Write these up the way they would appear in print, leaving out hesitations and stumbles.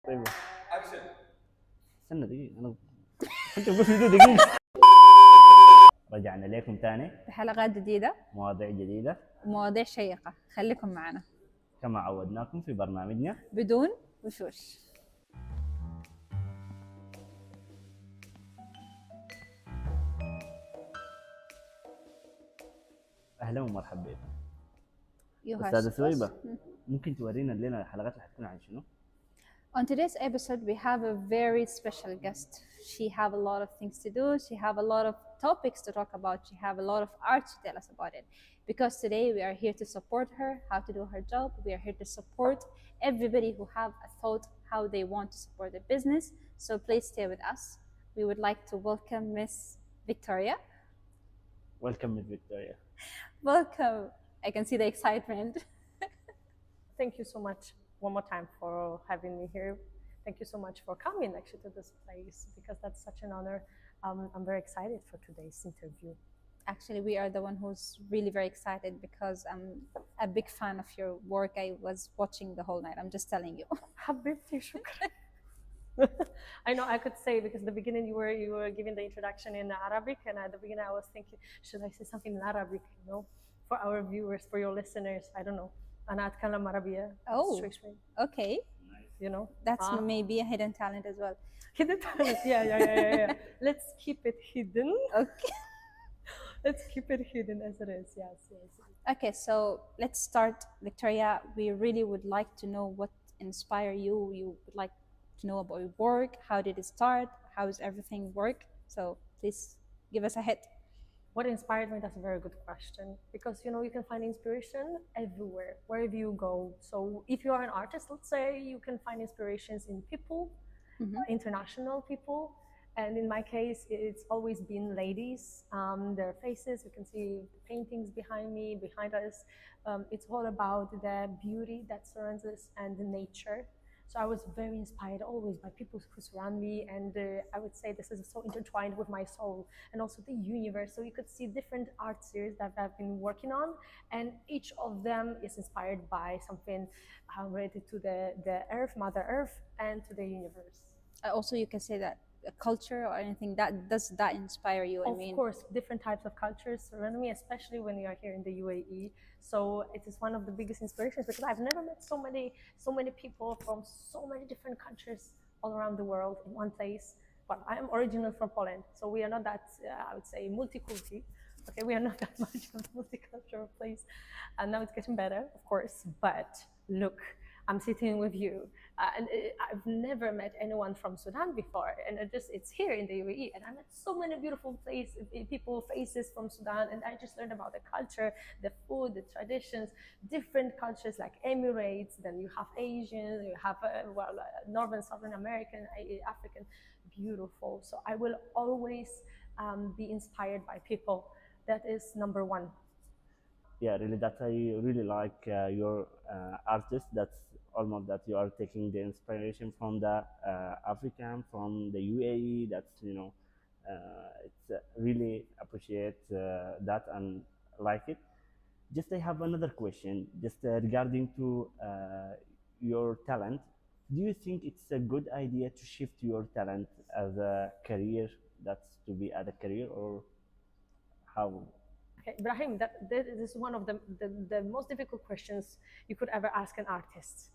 طيب اكشن. استنى دقيقة أنا كنت بقول فيديو دقيقة. رجعنا لكم تاني بحلقات جديدة مواضيع جديدة ومواضيع شيقة. خليكم معنا كما عودناكم في برنامجنا بدون وشوش. أهلا ومرحبا بكم. أيها أستاذة الشخص. سويبة، ممكن تورينا لنا الحلقات اللي حتكون عن شنو؟ On today's episode, we have a very special guest. She have a lot of things to do. She have a lot of topics to talk about. She have a lot of art to tell us about it. Because today we are here to support her, how to do her job. We are here to support everybody who have a thought how they want to support the business. So please stay with us. We would like to welcome Miss Victoria. Welcome Miss Victoria. Welcome. I can see the excitement. Thank you so much one more time for having me here. Thank you so much for coming actually to this place because that's such an honor. I'm very excited for today's interview. Actually, we are the one who's really very excited because I'm a big fan of your work. I was watching the whole night. I'm just telling you. Habibti, shukran. I know I could say because at the beginning you were giving the introduction in Arabic, and at the beginning I was thinking, should I say something in Arabic? You know, for our viewers, for your listeners. I don't know. أنا أتكلم عربية. Oh, straight. okay. You know, That's maybe a hidden talent as well. hidden talent. Yeah. Let's keep it hidden. Okay. Let's keep it hidden as it is. Yes. Okay, so let's start, Victoria. We really would like to know what inspired you. You would like to know about your work. How did it start? How does everything work? So please give us a hit. What inspired me? That's a very good question because you can find inspiration everywhere, wherever you go. So if you are an artist, let's say, you can find inspirations in people, international people. And in my case, it's always been ladies, their faces. You can see paintings behind me, behind us. It's all about the beauty that surrounds us and the nature. So I was very inspired always by people who surround me, and I would say this is so intertwined with my soul and also the universe. So you could see different art series that I've been working on, and each of them is inspired by something related to the earth, Mother Earth, and to the universe. Also, you can say that a culture or anything does that inspire you? Of course, different types of cultures surround me, especially when you are here in the UAE. So it is one of the biggest inspirations because I've never met so many people from so many different countries all around the world in one place. Well, I am originally from Poland, so we are not that I would say multi-culti. Okay, we are not that much of a multicultural place, and now it's getting better, of course. But look, I'm sitting with you, and I've never met anyone from Sudan before, and it's here in the UAE, and I met so many beautiful people, faces from Sudan, and I just learned about the culture, the food, the traditions, different cultures like Emirates. Then you have Asian, you have Northern, Southern American, African, beautiful. So I will always be inspired by people. That is number one. Yeah, really, that I really like your artist. That's almost that you are taking the inspiration from the African, from the UAE. That's it's really appreciate that and like it. Just I have another question, just regarding to your talent. Do you think it's a good idea to shift your talent as a career? That's to be as a career, or how? Okay, Ibrahim, this is one of the most difficult questions you could ever ask an artist.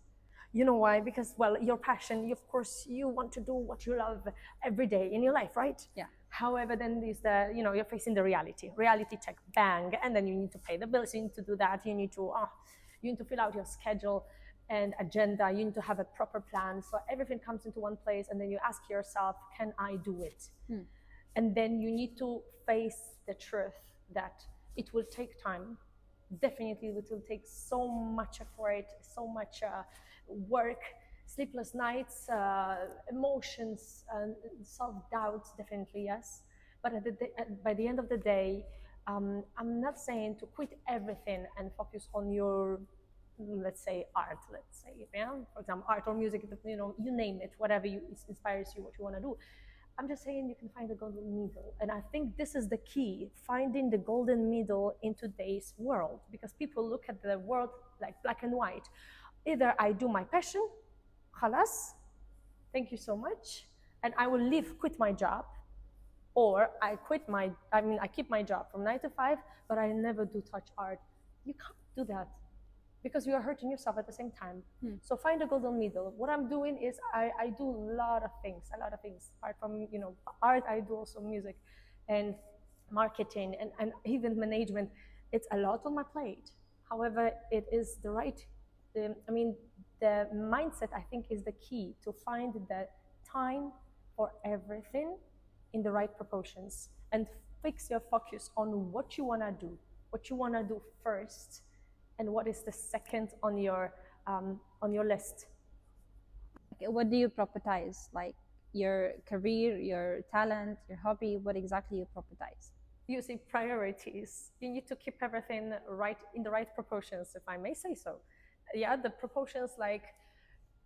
You know why? Because, well, your passion, of course, you want to do what you love every day in your life, right? Yeah. However, then there's you're facing the reality check, bang, and then you need to pay the bills, you need to do that, you need to fill out your schedule and agenda, you need to have a proper plan. So everything comes into one place, and then you ask yourself, can I do it? And then you need to face the truth that it will take time. Definitely, it will take so much effort, so much work, sleepless nights, emotions, self-doubts, definitely, yes. But by the end of the day, I'm not saying to quit everything and focus on your, let's say, art, for example, art or music, you name it, whatever inspires you, what you want to do. I'm just saying you can find the golden middle. And I think this is the key, finding the golden middle in today's world, because people look at the world like black and white. Either I do my passion, خلاص, thank you so much, and I will quit my job, or I keep my job from 9 to 5, but I never do touch art. You can't do that because you are hurting yourself at the same time. So find a golden middle. What I'm doing is I do a lot of things. Apart from art, I do also music and marketing and even management. It's a lot on my plate. However, it is the right. The mindset, I think, is the key to find the time for everything in the right proportions and fix your focus on what you want to do first, and what is the second on your list. Okay, what do you prioritize? Like your career, your talent, your hobby? What exactly you prioritize? You see, priorities. You need to keep everything right in the right proportions, if I may say so. Yeah, the proportions, like,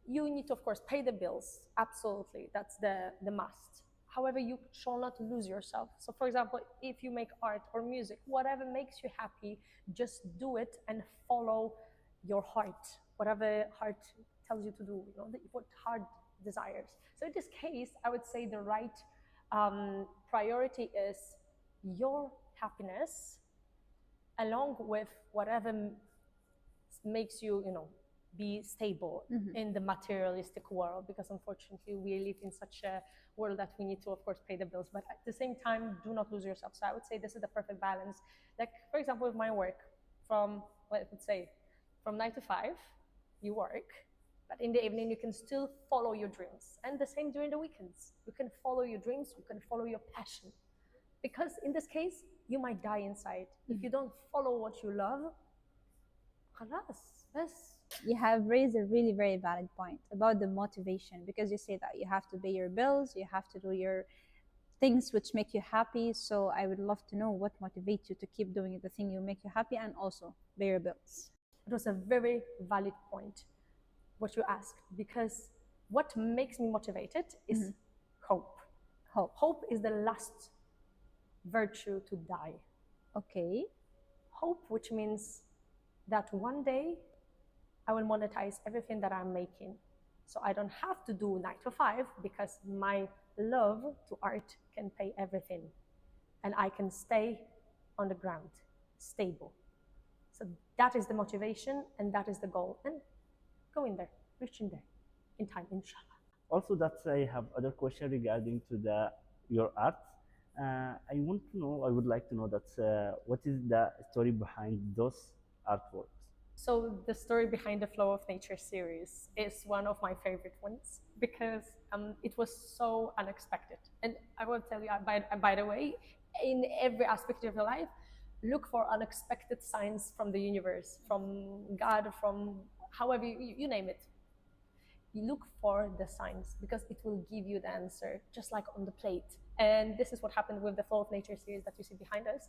you need to, of course, pay the bills. Absolutely, that's the must. However, you shall not lose yourself. So, for example, if you make art or music, whatever makes you happy, just do it and follow your heart, whatever heart tells you to do, what heart desires. So in this case, I would say the right priority is your happiness, along with whatever makes you, be stable in the materialistic world, because unfortunately we live in such a world that we need to, of course, pay the bills, but at the same time, do not lose yourself. So I would say this is the perfect balance. Like, for example, with my work, from, let's say, from 9 to 5, you work, but in the evening you can still follow your dreams, and the same during the weekends. You can follow your dreams, you can follow your passion, because in this case you might die inside if you don't follow what you love. خلاص بس. You have raised a really very valid point about the motivation, because you say that you have to pay your bills, you have to do your things which make you happy. So I would love to know what motivates you to keep doing the thing you make you happy and also pay your bills. It was a very valid point what you asked, because what makes me motivated is hope. Hope is the last virtue to die. Okay. Hope, which means that one day I will monetize everything that I'm making. So I don't have to do 9 to 5, because my love to art can pay everything. And I can stay on the ground, stable. So that is the motivation, and that is the goal. And going there, reaching there in time, inshallah. Also, that's I have other question regarding to your art. I would like to know that what is the story behind those artworks? So the story behind the Flow of Nature series is one of my favorite ones, because it was so unexpected. And I will tell you, by the way, in every aspect of your life, look for unexpected signs from the universe, from God, from however you name it. You look for the signs, because it will give you the answer, just like on the plate. And this is what happened with the Flow of Nature series that you see behind us.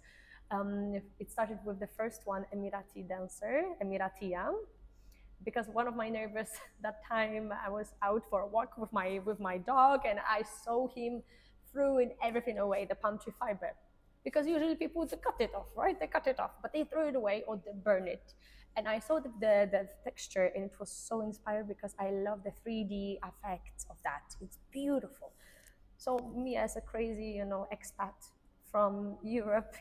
It started with the first one, Emirati dancer, Emiratiya, because one of my neighbors that time, I was out for a walk with my dog, and I saw him throwing everything away, the palm tree fiber, because usually people would cut it off, right? They cut it off, but they throw it away or they burn it. And I saw the texture, and it was so inspired, because I love the 3D effects of that. It's beautiful. So me, as a crazy, expat from Europe,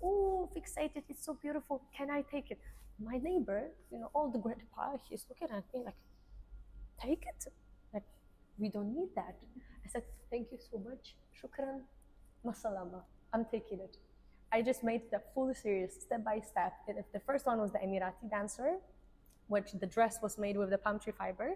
oh, fixated, it's so beautiful, can I take it? My neighbor, old grandpa, he's looking at me like, take it? Like, we don't need that. I said, thank you so much, shukran, masalama, I'm taking it. I just made the full series step by step. And if the first one was the Emirati dancer, which the dress was made with the palm tree fiber,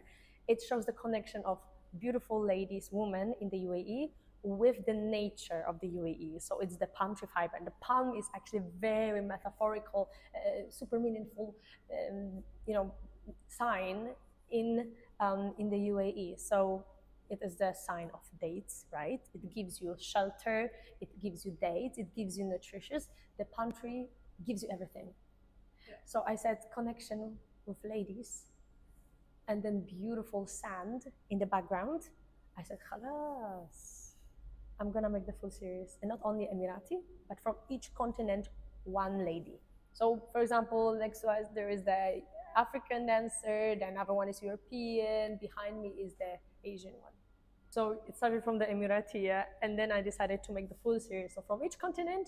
it shows the connection of beautiful ladies, women in the UAE with the nature of the UAE. So it's the palm tree fiber, and the palm is actually very metaphorical, super meaningful, sign in the UAE. So it is the sign of dates, right? It gives you shelter, it gives you dates, it gives you nutritious. The palm tree gives you everything. Yeah. So I said connection with ladies, and then beautiful sand in the background. I said, khalas, I'm gonna make the full series. And not only Emirati, but from each continent, one lady. So for example, next to us, there is the African dancer, the another one is European, behind me is the Asian one. So it started from the Emirati, and then I decided to make the full series. So from each continent,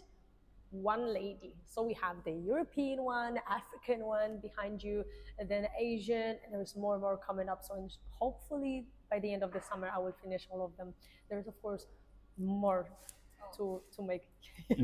one lady. So we have the European one, African one behind you, and then Asian, and there's more and more coming up. So hopefully by the end of the summer, I will finish all of them. There's of course more to make.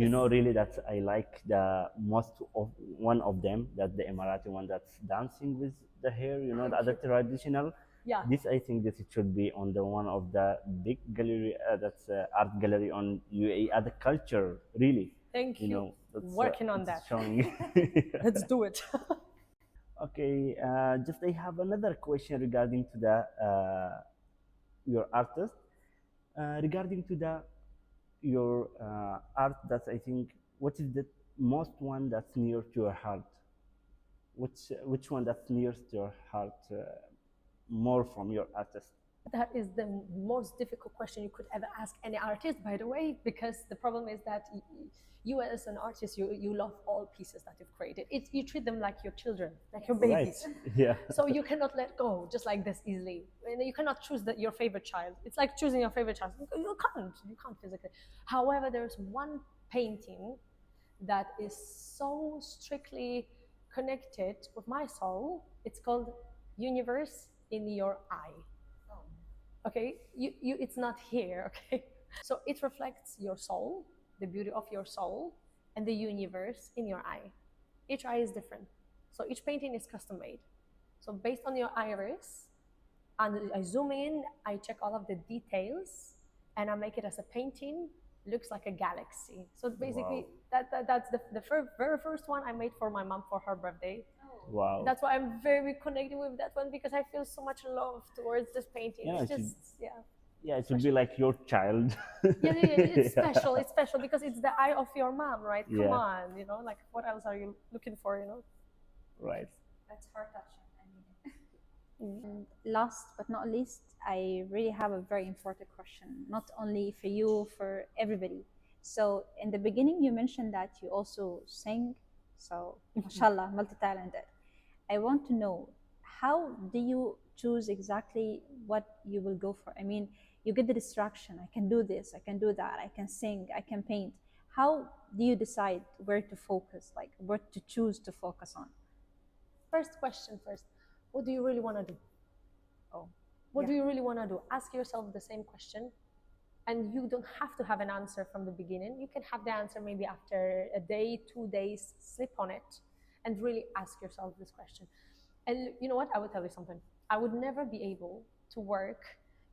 You know, really, that I like the most of one of them, that the Emirati one that's dancing with the hair. You know, the other traditional. Yeah. This, I think that it should be on the one of the big gallery, that's art gallery on UAE, the culture, really. Thank you. You know, that's, working on it's that. showing. Let's do it. Okay, just I have another question regarding to the your artist, regarding to the your art. That I think, what is the most one that's near to your heart? Which one that's nearest to your heart more from your artist? That is the most difficult question you could ever ask any artist, by the way, because the problem is that you as an artist, you love all pieces that you've created. You treat them like your children, like your babies. Right. Yeah. So you cannot let go just like this easily. And you cannot choose your favorite child. It's like choosing your favorite child. You can't physically. However, there's one painting that is so strictly connected with my soul. It's called Universe in Your Eye. Okay, it's not here. Okay, so it reflects your soul, the beauty of your soul, and the universe in your eye. Each eye is different, so each painting is custom made. So based on your iris, and I zoom in, I check all of the details, and I make it as a painting. Looks like a galaxy. So basically, Wow. that's the very first one I made for my mom for her birthday. Wow. That's why I'm very connected with that one, because I feel so much love towards this painting. Yeah, it's just yeah, it should be like your child. it's special. It's special because it's the eye of your mom, right? Come Yeah. on, like what else are you looking for, Right. That's heart touching. I mean it. And last but not least, I really have a very important question, not only for you, for everybody. So in the beginning, you mentioned that you also sing. So, mashallah, multi-talented. I want to know, how do you choose exactly what you will go for? I mean, you get the distraction. I can do this, I can do that, I can sing, I can paint. How do you decide where to focus, like what to choose to focus on? First question first. What do you really want to do? Oh, What yeah. do you really want to do? Ask yourself the same question. And you don't have to have an answer from the beginning. You can have the answer maybe after a day, 2 days, sleep on it, and really ask yourself this question. And you know what? I will tell you something. I would never be able to work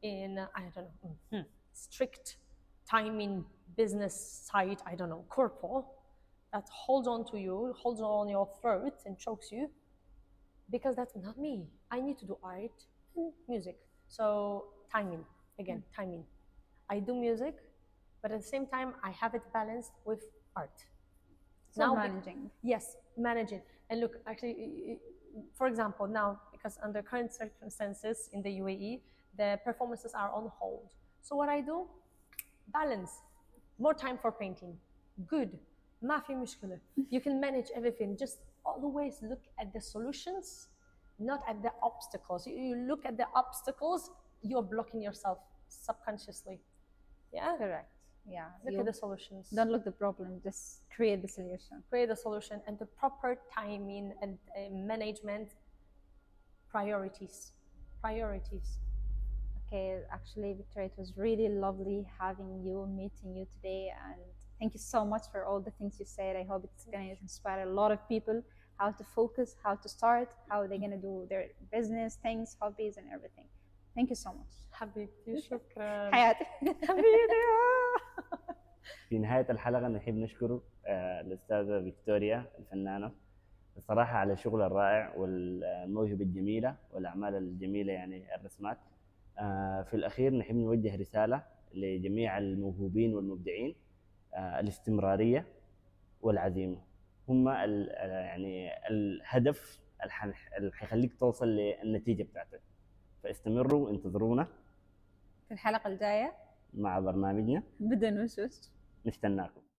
in, I don't know, strict timing business site, I don't know, corpo, that holds on to you, holds on your throat and chokes you, because that's not me. I need to do art and music. So timing, again, timing. I do music, but at the same time, I have it balanced with art. So managing. Yes, managing. And look, actually, for example, now, because under current circumstances in the UAE, the performances are on hold. So what I do, balance, more time for painting. Good, ما في مشكلة. You can manage everything. Just always look at the solutions, not at the obstacles. You look at the obstacles, you're blocking yourself subconsciously. Yeah, Correct. Yeah. look at the solutions. Don't look the problem, just create the solution. Create a solution, and the proper timing and management. Priorities. Okay, actually, Victoria, it was really lovely having you, meeting you today, and thank you so much for all the things you said. I hope it's going to inspire a lot of people how to focus, how to start, how they're going to do their business things, hobbies, and everything. Thank you so much. حبيبتي شكرا. حياتي. حبيبتي. في نهاية الحلقة نحب نشكر الأستاذة فيكتوريا الفنانة الصراحة على الشغل الرائع والموهبة الجميلة والأعمال الجميلة، يعني الرسمات. في الأخير نحب نوجه رسالة لجميع الموهوبين والمبدعين، الاستمرارية والعزيمة هم يعني الهدف اللي حيخليك توصل للنتيجة بتاعتك. فاستمروا وانتظرونا في الحلقة الجاية مع برنامجنا بدون وشوش. نستناكم.